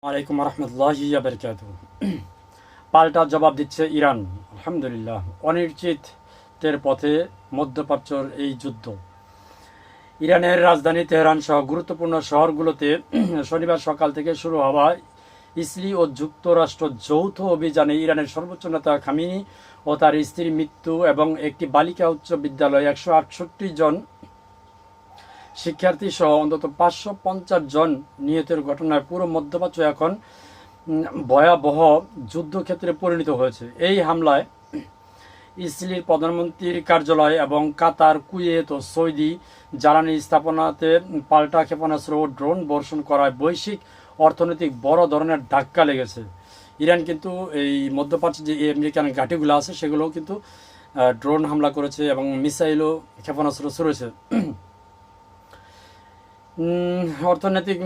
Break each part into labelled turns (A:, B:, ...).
A: ওয়ালাইকুম রহমতুল্লাহি ওয়া বারাকাতুহু। পাল্টা জবাব দিচ্ছে ইরান। আলহামদুলিল্লাহ, অনিশ্চিতের পথে মধ্যপ্রাচ্যর এই যুদ্ধ। ইরানের রাজধানী তেহরান সহ গুরুত্বপূর্ণ শহরগুলোতে শনিবার সকাল থেকে শুরু হওয়া ইসরায়েল ও যুক্তরাষ্ট্র যৌথ অভিযানে ইরানের সর্বোচ্চ নেতা খামেনি ও তার স্ত্রীর মৃত্যু এবং একটি বালিকা উচ্চ বিদ্যালয়ে 168 জন শিক্ষার্থী সহ অন্তত 550 জন নিহতের ঘটনায় পুরো মধ্যপ্রাচ্য এখন ভয়াবহ যুদ্ধক্ষেত্রে পরিণত হয়েছে। এই হামলায় ইসরায়েলের প্রধানমন্ত্রীর কার্যালয় এবং কাতার, কুয়েত ও সৌদি জ্বালানি স্থাপনাতে পাল্টা ক্ষেপণাস্ত্র ও ড্রোন বর্ষণ করায় বৈশ্বিক অর্থনৈতিক বড় ধরনের ধাক্কা লেগেছে। ইরান কিন্তু এই মধ্যপ্রাচ্যে যে আমেরিকান ঘাঁটিগুলো আছে সেগুলোও কিন্তু ড্রোন হামলা করেছে এবং মিসাইলও ক্ষেপণাস্ত্র ছুড়েছে। অর্থনৈতিক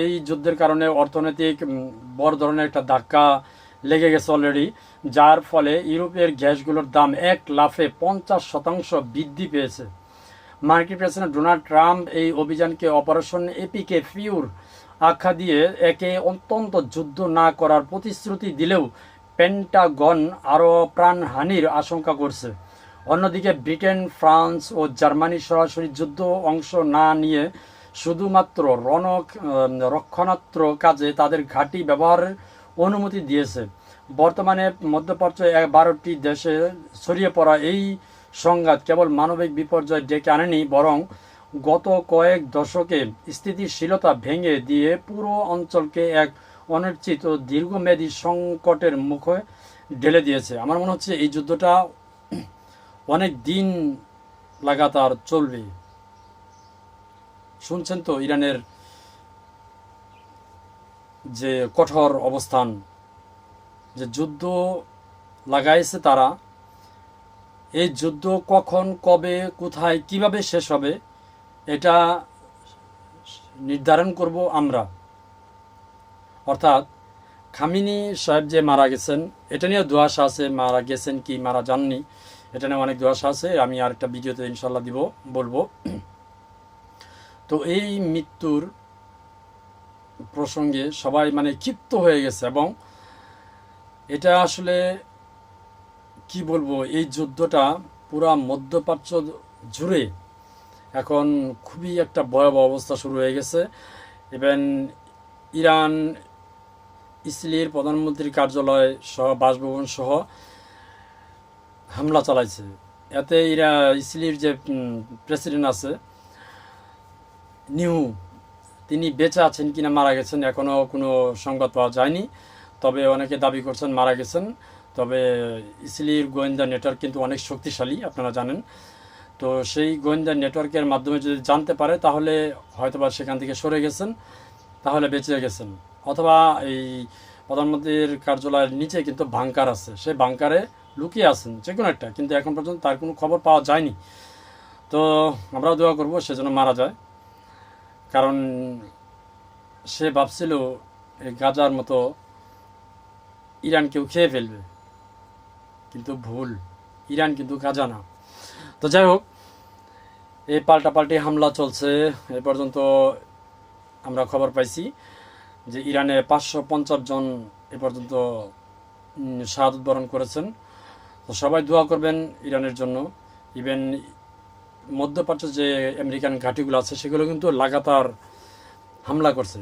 A: এই যুদ্ধের কারণে অর্থনৈতিক বড় ধরনের একটা ধাক্কা লেগে গেছে অলরেডি, যার ফলে ইউরোপের গ্যাসগুলোর দাম এক লাফে 50% বৃদ্ধি পেয়েছে। মার্কিন প্রেসিডেন্ট ডোনাল্ড ট্রাম্প এই অভিযানকে অপারেশন এপিকে ফিউর আখ্যা দিয়ে একে অত্যন্ত যুদ্ধ না করার প্রতিশ্রুতি দিলেও পেন্টাগন আরও প্রাণহানির আশঙ্কা করছে। অন্যদিকে ব্রিটেন, ফ্রান্স ও জার্মানি সরাসরি যুদ্ধ অংশ না নিয়ে শুধুমাত্র রক্ষণাত্মক কাজে তাদের ঘাঁটি ব্যবহারের অনুমতি দিয়েছে। বর্তমানে মধ্যপ্রাচ্য 12টি দেশে ছড়িয়ে পড়া এই সংঘাত কেবল মানবিক বিপর্যয় ডেকে আনেনি, বরং গত কয়েক দশকে স্থিতিশীলতা ভেঙে দিয়ে পুরো অঞ্চলকে এক অনিশ্চিত ও দীর্ঘমেয়াদী সংকটের মুখে ঢেলে দিয়েছে। আমার মনে হচ্ছে এই যুদ্ধটা অনেক দিন লাগাতার চলবে। শুনছেন তো ইরানের যে কঠোর অবস্থান, যে যুদ্ধ লাগাইছে তারা। এই যুদ্ধ কখন, কবে, কোথায়, কিভাবে শেষ হবে এটা নির্ধারণ করব আমরা। অর্থাৎ খামেনি সাহেব যে মারা গেছেন এটা নিয়ে দুয়াশা আছে, মারা গেছেন কি মারা যাননি এটা নিয়ে অনেক দুয়াশা আছে। আমি আরেকটা ভিডিওতে ইনশাল্লাহ বলবো। তো এই মৃত্যুর প্রসঙ্গে সবাই ক্ষিপ্ত হয়ে গেছে এবং এটা আসলে কি বলবো, এই যুদ্ধটা পুরা মধ্যপ্রাচ্য জুড়ে এখন খুবই একটা ভয়াবহ অবস্থা শুরু হয়ে গেছে। ইভেন ইরান ইসরায়েলের প্রধানমন্ত্রীর কার্যালয় সহ বাসভবন সহ হামলা চালাইছে। এতে ইসরায়েলের যে প্রেসিডেন্ট আছে নিহু, তিনি বেঁচে আছেন কিনা মারা গেছেন এখনও কোনো সংবাদ পাওয়া যায়নি। তবে অনেকে দাবি করছেন মারা গেছেন। তবে ইসরায়েলের গোয়েন্দা নেটওয়ার্ক কিন্তু অনেক শক্তিশালী, আপনারা জানেন। তো সেই গোয়েন্দা নেটওয়ার্কের মাধ্যমে যদি জানতে পারে তাহলে হয়তোবা সেখান থেকে সরে গেছেন, তাহলে বেঁচে গেছেন। অথবা এই প্রধানমন্ত্রীর কার্যালয়ের নিচে কিন্তু বাংকার আছে, সেই বাংকারে লুকিয়ে আছেন যে কোনো একটা, কিন্তু এখন পর্যন্ত তার কোনো খবর পাওয়া যায়নি। তো আমরাও দোয়া করবো সে যেন মারা যায়, কারণ সে ভাবছিল এই গাজার মতো ইরানকেও খেয়ে ফেলবে, কিন্তু ভুল, ইরান কিন্তু গাজা না। তো যাই হোক, এই পাল্টাপাল্টি হামলা চলছে। এ পর্যন্ত আমরা খবর পাইছি যে ইরানে 550 জন এ পর্যন্ত শাহাদাত বরণ করেছেন। তো সবাই দোয়া করবেন ইরানের জন্য। ইভেন মধ্যপ্রাচ্য যে আমেরিকান ঘাঁটিগুলো আছে সেগুলো কিন্তু লাগাতার হামলা করছে।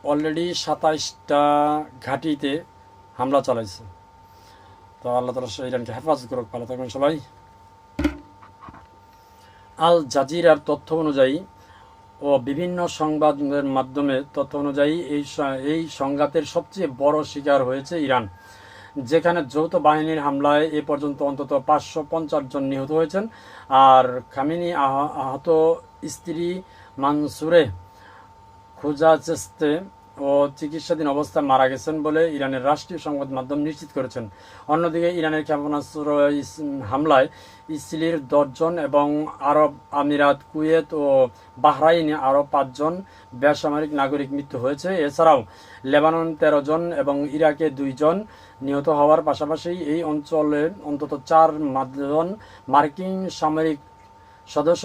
A: অলরেডি 27টা ঘাঁটিতে হামলা চালাইছে। তো আল্লাহ তাআলা ইরানকে হেফাজত করুক। ভালো থাকবেন সবাই। আল জাজিরার তথ্য অনুযায়ী ও বিভিন্ন সংবাদের মাধ্যমে তথ্য অনুযায়ী এই সংঘাতের সবচেয়ে বড় শিকার হয়েছে ইরান, যেখানে যৌথ বাহিনীর হামলায় এ পর্যন্ত অন্তত 550 জন নিহত হয়েছেন। আর খামেনি আহত স্ত্রী মানসুরে খুজাচেস্তে ও চিকিৎসাধীন অবস্থায় মারা গেছেন বলে ইরানের রাষ্ট্রীয় সংবাদ মাধ্যম নিশ্চিত করেছেন। অন্যদিকে ইরানের ক্ষেপণাস্ত্র হামলায় ইসরায়েলের 10 জন এবং আরব আমিরাত, কুয়েত ও বাহরাইনে আরও 5 জন বেসামরিক নাগরিক মৃত্যু হয়েছে। এছাড়াও লেবানন 13 জন এবং ইরাকে 2 জন নিহত হওয়ার পাশাপাশি এই অঞ্চলে অন্তত 4 জন মার্কিন সামরিক সদস্য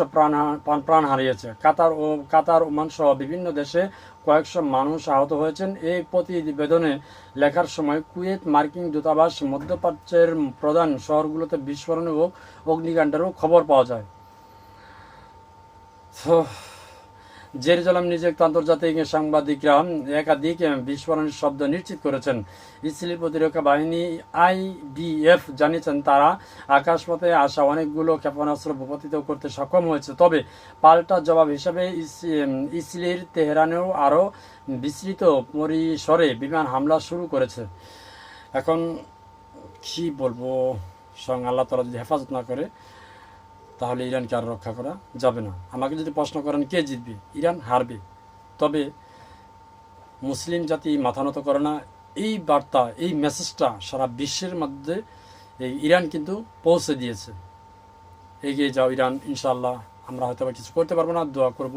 A: প্রাণ হারিয়েছে। কাতার ওমান সহ বিভিন্ন দেশে কয়েকশো মানুষ আহত হয়েছেন। এই প্রতিবেদনে লেখার সময় কুয়েত মার্কিন দূতাবাস, মধ্যপ্রাচ্যের প্রধান শহরগুলোতে বিস্ফোরণ ও অগ্নিকাণ্ডেরও খবর পাওয়া যায়। তো জেরুজালেম নিযুক্ত আন্তর্জাতিক সাংবাদিকরা একাধিক বিস্ফোরণের শব্দ নিশ্চিত করেছেন। ইসরায়েলি প্রতিরক্ষা বাহিনী IDF জানিয়েছেন তারা আকাশপথে আসা অনেকগুলো ক্ষেপণাস্ত্র ভূপাতিত করতে সক্ষম হয়েছে। তবে পাল্টা জবাব হিসাবে ইসরায়েল তেহরানেও আরও বিস্তৃত পরিসরে বিমান হামলা শুরু করেছে। এখন কি বলবো, স্বয়ং আল্লাহ তাআলা যদি হেফাজত না করে তাহলে ইরানকে আর রক্ষা করা যাবে না। আমাকে যদি প্রশ্ন করেন কে জিতবে, ইরান হারবে। তবে মুসলিম জাতি মাথা নত করে না। এই বার্তা, এই মেসেজটা সারা বিশ্বের মধ্যে এই ইরান কিন্তু পৌঁছে দিয়েছে। এগিয়ে যাও ইরান, ইনশাআল্লাহ। আমরা হয়তো কিছু করতে পারবো না, দোয়া করব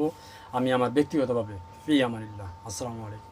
A: আমি আমার ব্যক্তিগতভাবে। ফি আমানিল্লাহ। আসসালামু আলাইকুম।